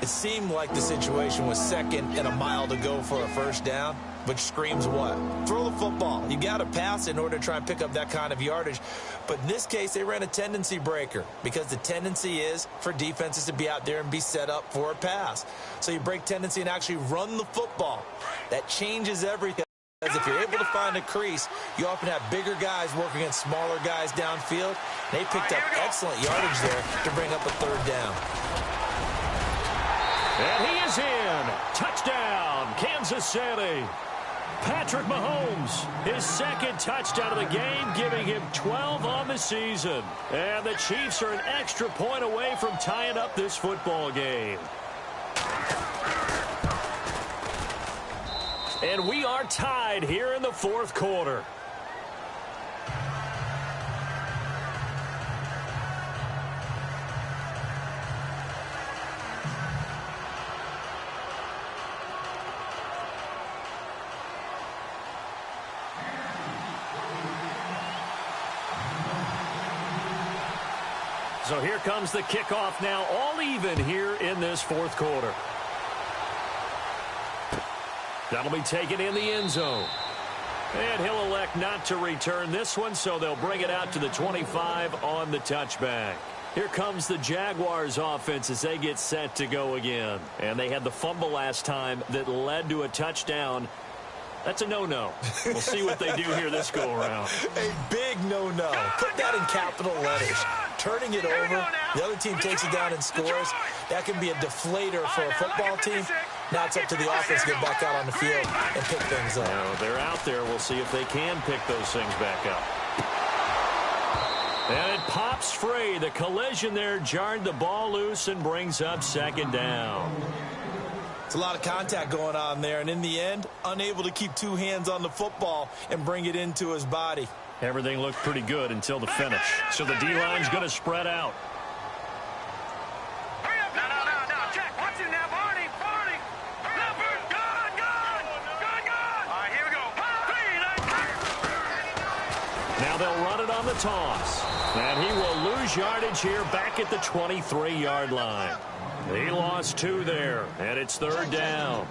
It seemed like the situation was second and a mile to go for a first down, which screams what? Throw the football. You got to pass in order to try and pick up that kind of yardage. But in this case, they ran a tendency breaker because the tendency is for defenses to be out there and be set up for a pass. So you break tendency and actually run the football. That changes everything. Because if you're able to find a crease, you often have bigger guys working against smaller guys downfield. They picked up excellent yardage there to bring up a third down. And he is in. Touchdown, Kansas City. Patrick Mahomes, his second touchdown of the game, giving him 12 on the season. And the Chiefs are an extra point away from tying up this football game. And we are tied here in the fourth quarter. So here comes the kickoff now, all even here in this fourth quarter. That'll be taken in the end zone. And he'll elect not to return this one, so they'll bring it out to the 25 on the touchback. Here comes the Jaguars offense as they get set to go again. And they had the fumble last time that led to a touchdown. That's a no-no. We'll see what they do here this go-around. A big no-no. Put that in capital letters. Turning it over, the other team takes it down and scores. That can be a deflator for a football team. Now it's up to the offense to get back out on the field and pick things up. Now they're out there. We'll see if they can pick those things back up. And it pops free. The collision there jarred the ball loose and brings up second down. It's a lot of contact going on there, and in the end, unable to keep two hands on the football and bring it into his body. Everything looked pretty good until the finish. So the D-line's going to spread out. No, Jack, watch it now, Barney. Leopard, gone. All right, here we go. Now they'll run it on the toss. And he will lose yardage here back at the 23-yard line. He lost 2 there, and it's third down.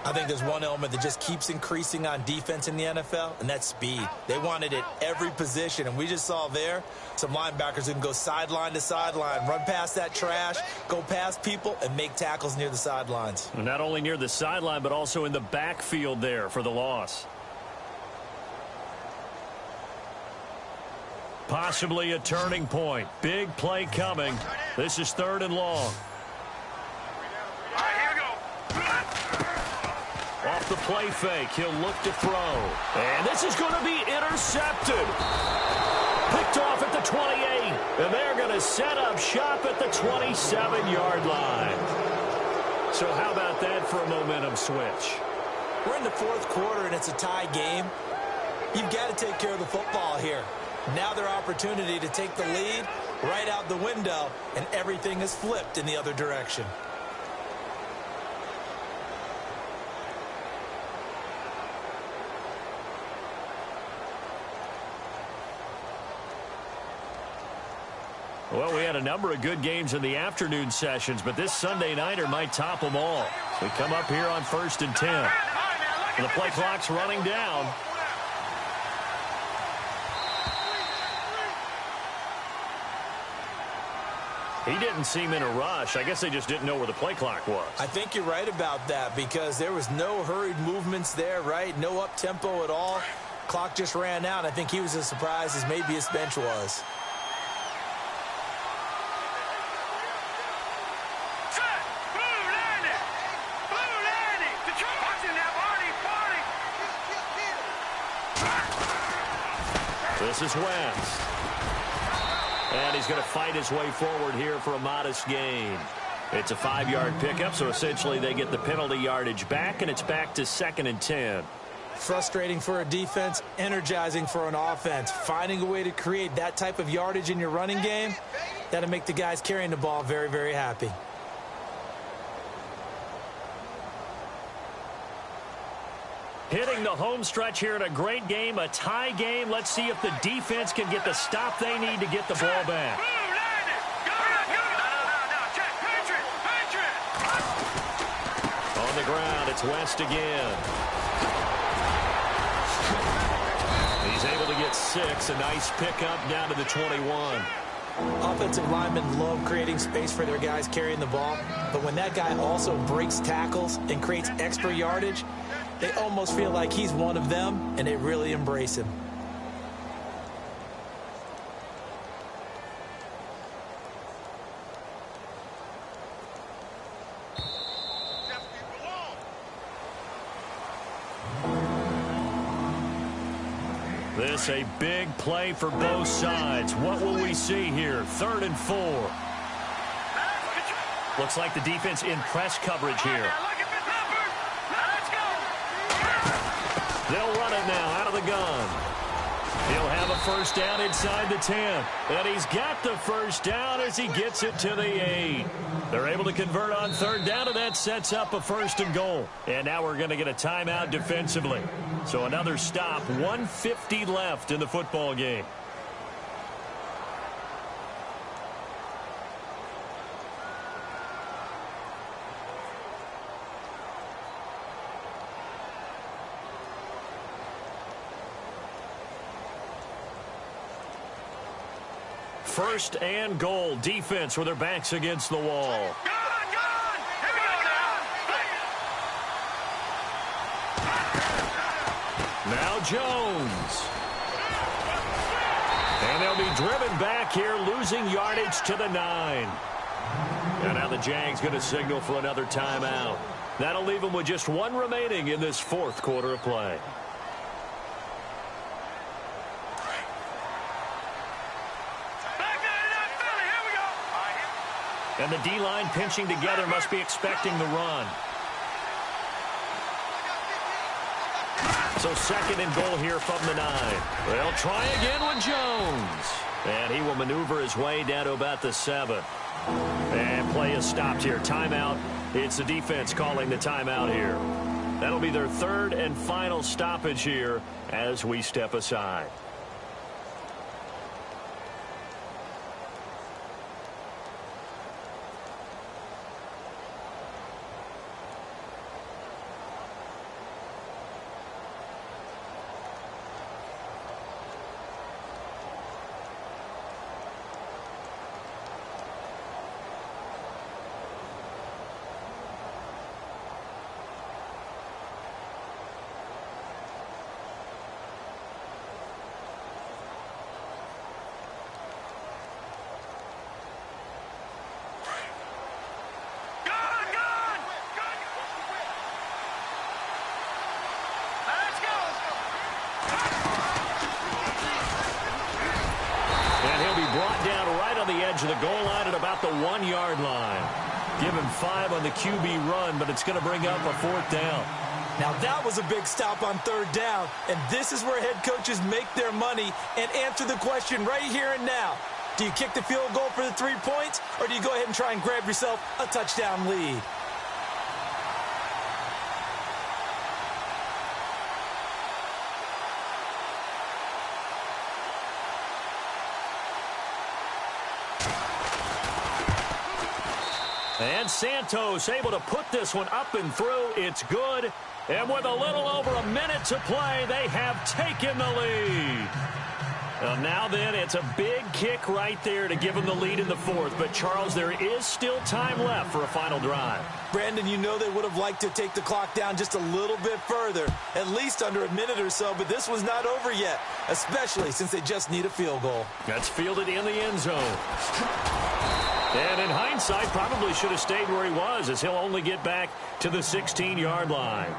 I think there's one element that just keeps increasing on defense in the NFL, and that's speed. They want it at every position, and we just saw there some linebackers who can go sideline to sideline, run past that trash, go past people, and make tackles near the sidelines. Not only near the sideline, but also in the backfield there for the loss. Possibly a turning point. Big play coming. This is third and long. Off the play fake, he'll look to throw. And this is going to be intercepted. Picked off at the 28. And they're going to set up shop at the 27-yard line. So how about that for a momentum switch? We're in the fourth quarter, and it's a tie game. You've got to take care of the football here. Now their opportunity to take the lead right out the window, and everything is flipped in the other direction. Well, we had a number of good games in the afternoon sessions, but this Sunday nighter might top them all. We come up here on 1st and 10. And the play clock's running down. He didn't seem in a rush. I guess they just didn't know where the play clock was. I think you're right about that because there was no hurried movements there, right? No up-tempo at all. Clock just ran out. I think he was as surprised as maybe his bench was. This is West. And he's going to fight his way forward here for a modest gain. It's a 5-yard pickup, so essentially they get the penalty yardage back, and it's back to 2nd and 10. Frustrating for a defense, energizing for an offense. Finding a way to create that type of yardage in your running game, that'll make the guys carrying the ball very, very happy. Hitting the home stretch here in a great game, a tie game. Let's see if the defense can get the stop they need to get the ball back. On the ground, it's West again. He's able to get 6, a nice pickup down to the 21. Offensive linemen love creating space for their guys carrying the ball, but when that guy also breaks tackles and creates extra yardage, they almost feel like he's one of them, and they really embrace him. This a big play for both sides. What will we see here? 3rd and 4. Looks like the defense in press coverage here. They'll run it now out of the gun. He'll have a first down inside the 10. And he's got the first down as he gets it to the 8. They're able to convert on 3rd down, and that sets up a 1st and goal. And now we're going to get a timeout defensively. So another stop, 1:50 left in the football game. First and goal. Defense with their backs against the wall. Now Jones. And they'll be driven back here, losing yardage to the 9. And now the Jags going to signal for another timeout. That'll leave them with just 1 remaining in this 4th quarter of play. And the D-line pinching together, must be expecting the run. So 2nd and goal here from the 9. They'll try again with Jones. And he will maneuver his way down to about the 7. And play is stopped here. Timeout. It's the defense calling the timeout here. That'll be their 3rd and final stoppage here as we step aside. Brought down right on the edge of the goal line at about the 1-yard line. Give him 5 on the QB run, but it's going to bring up a 4th down. Now that was a big stop on 3rd down, and this is where head coaches make their money and answer the question right here and now. Do you kick the field goal for the 3 points, or do you go ahead and try and grab yourself a touchdown lead? And Santos able to put this one up and through. It's good. And with a little over a minute to play, they have taken the lead. Well, now then, it's a big kick right there to give them the lead in the fourth. But, Charles, there is still time left for a final drive. Brandon, you know they would have liked to take the clock down just a little bit further, at least under a minute or so, but this was not over yet, especially since they just need a field goal. That's fielded in the end zone. And in hindsight, probably should have stayed where he was, as he'll only get back to the 16-yard line.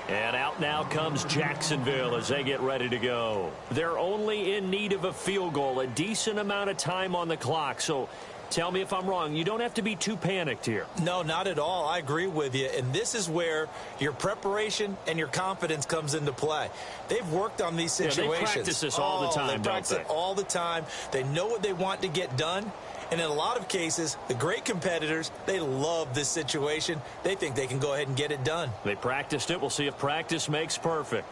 And out now comes Jacksonville as they get ready to go. They're only in need of a field goal, a decent amount of time on the clock. So tell me if I'm wrong. You don't have to be too panicked here. No, not at all. I agree with you. And this is where your preparation and your confidence comes into play. They've worked on these situations. Yeah, they practice this all the time, They practice it all the time. They know what they want to get done. And in a lot of cases, the great competitors, they love this situation. They think they can go ahead and get it done. They practiced it. We'll see if practice makes perfect.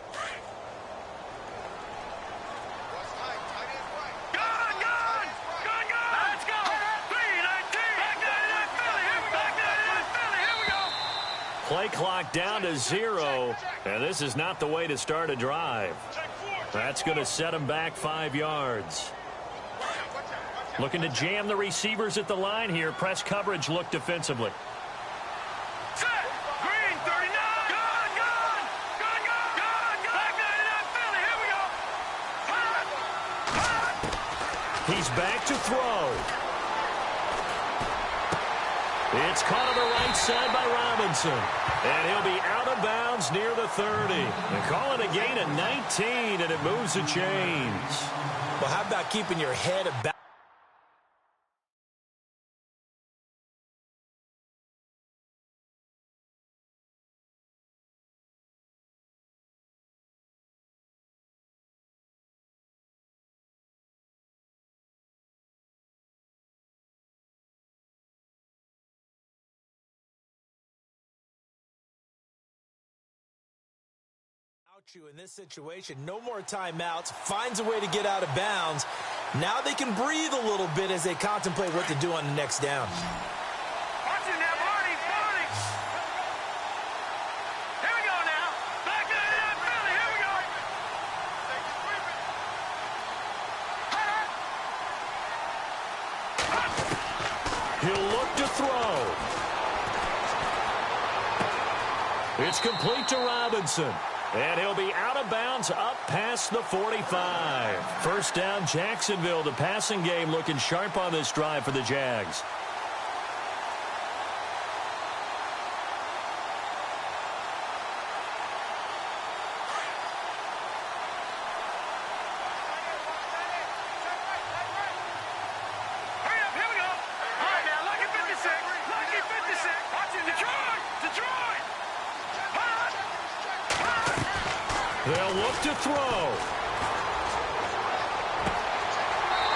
Play clock down to 0, and this is not the way to start a drive. That's going to set them back 5 yards. Looking to jam the receivers at the line here. Press coverage look defensively. Set. Green, 39. Gun, gun. Gun, gun. Gun, gun. Back 99, Philly. Here we go. He's back to throw. It's caught on the right side by Robinson. And he'll be out of bounds near the 30. And call it a gain of 19, and it moves the chains. Well, how about keeping your head about? You in this situation, no more timeouts, finds a way to get out of bounds. Now they can breathe a little bit as they contemplate what to do on the next down. Watch it now, Barney, Barney. Here we go now. Back 99, Philly. Here we go. He'll look to throw. It's complete to Robinson. And he'll be out of bounds up past the 45. First down, Jacksonville. The passing game looking sharp on this drive for the Jags. Hurry up, here we go. All right, now, lucky 56. Lucky 56. Watch it, Detroit. Detroit. They'll look to throw.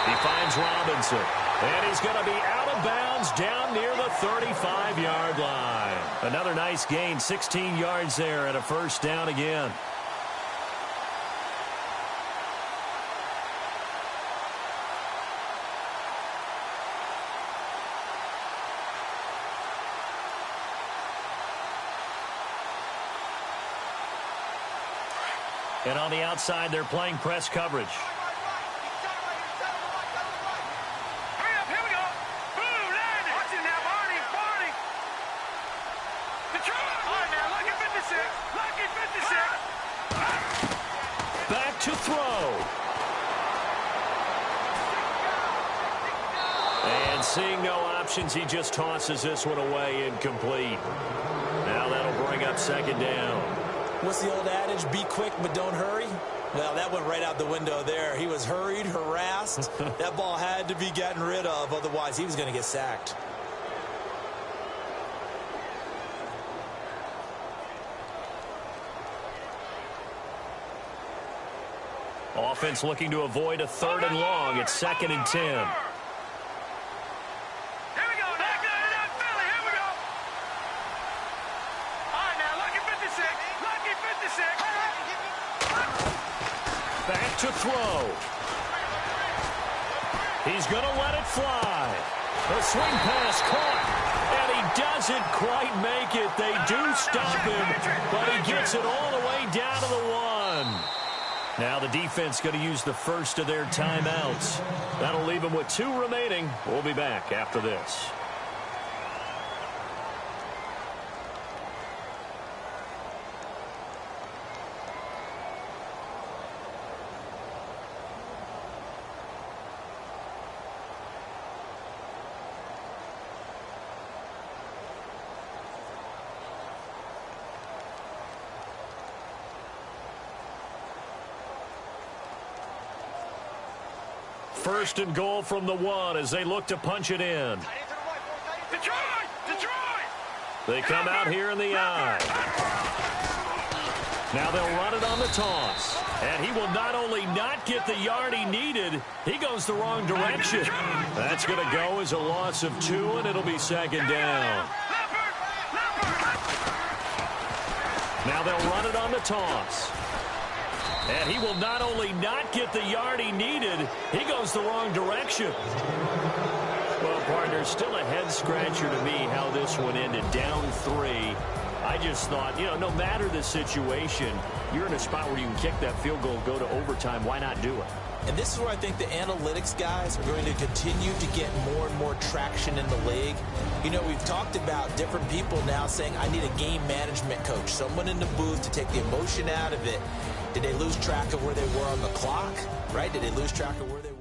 He finds Robinson. And he's going to be out of bounds down near the 35-yard line. Another nice gain, 16 yards there, and a first down again. And on the outside, they're playing press coverage. Hurry up, here we go. Boom, landed. Watch it now, Barney, Barney. Detroit. All right, now, lucky 56. Lucky 56. Back to throw. And seeing no options, he just tosses this one away incomplete. Now that'll bring up second down. What's the old adage? Be quick, but don't hurry. Well, that went right out the window there. He was hurried, harassed. That ball had to be gotten rid of. Otherwise, he was going to get sacked. Offense looking to avoid a 3rd and long. It's 2nd and 10. Back to throw. He's going to let it fly. A swing pass caught, and he doesn't quite make it. They do stop him, but he gets it all the way down to the 1. Now the defense going to use the first of their timeouts. That'll leave them with 2 remaining. We'll be back after this. First and goal from the 1 as they look to punch it in. Detroit! Detroit! They come out here in the eye. Now they'll run it on the toss. And he will not only not get the yard he needed, he goes the wrong direction. That's going to go as a loss of 2, and it'll be second down. Now they'll run it on the toss. And he will not only not get the yard he needed, he goes the wrong direction. Well, partner, still a head-scratcher to me how this one ended, down 3. I just thought, no matter the situation, you're in a spot where you can kick that field goal, go to overtime. Why not do it? And this is where I think the analytics guys are going to continue to get more and more traction in the league. We've talked about different people now saying, I need a game management coach, someone in the booth to take the emotion out of it. Did they lose track of where they were on the clock, right? Did they lose track of where they were?